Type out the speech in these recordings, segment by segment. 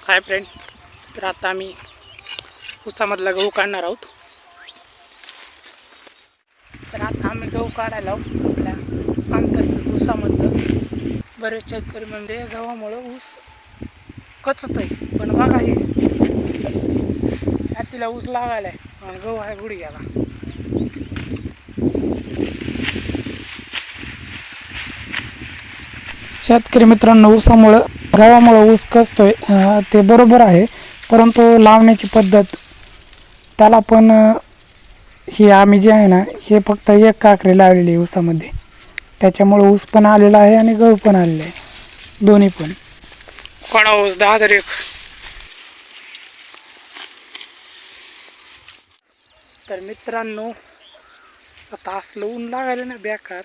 Hi friend, तर आता आम्ही ऊसामधला गहू काढणार आहोत. तर आता आम्ही गहू काढायला आपल्या अंतर्गत ऊसामधलं. बरेच शेतकरी म्हणजे गव्हामुळं ऊस कचत आहे, पण बघा हे तिला ऊस लागायला आहे आणि गहू आहे गुडघ्याला. शेतकरी मित्रांनो, ऊसामुळं गव्हामुळं ऊस कचतोय ते बरोबर आहे, परंतु लावण्याची पद्धत त्याला पण ही आम्ही जे आहे ना, हे फक्त एक काकरी लावलेली आहे ऊसामध्ये, त्याच्यामुळे ऊस पण आलेला आहे आणि गहू पण आलेला आहे, दोन्ही पण. कोणा ऊस 10,000 एक. तर मित्रांनो, आता असलं ऊन लागायला ना बेकार,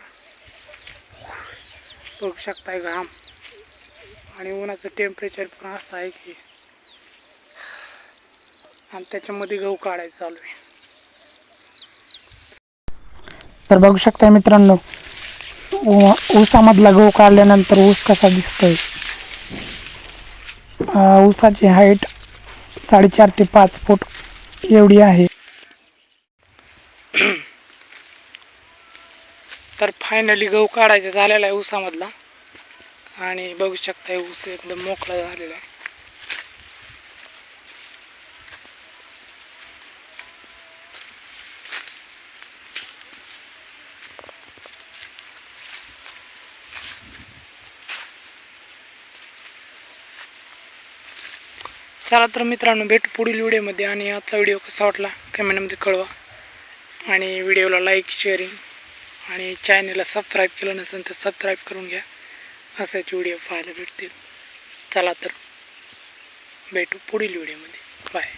बघू शकताय घाम आणि उन्हाचं टेम्परेचर पण असं आहे की, आणि त्याच्यामध्ये गहू काढायचं चालू आहे. तर बघू शकताय मित्रांनो, ऊसामधला गहू काढल्यानंतर ऊस कसा दिसतोय. ऊसाची हाईट 4.5 ते 5 फूट एवढी आहे. तर फायनली गहू काढायचा झालेला आहे ऊसामधला, आणि बघू शकताय ऊस एकदम मोकळा झालेला आहे. चला तर मित्रांनो, भेटू पुढील व्हिडिओमध्ये, आणि आजचा व्हिडिओ कसा वाटला कमेंटमध्ये कळवा, आणि व्हिडिओला लाईक, शेअरिंग आणि चॅनलला सबस्क्राईब केलं नसेल तर सबस्क्राईब करून घ्या. असाच व्हिडिओ पाहायला भेटतील. चला तर भेटू पुढील व्हिडिओमध्ये. बाय.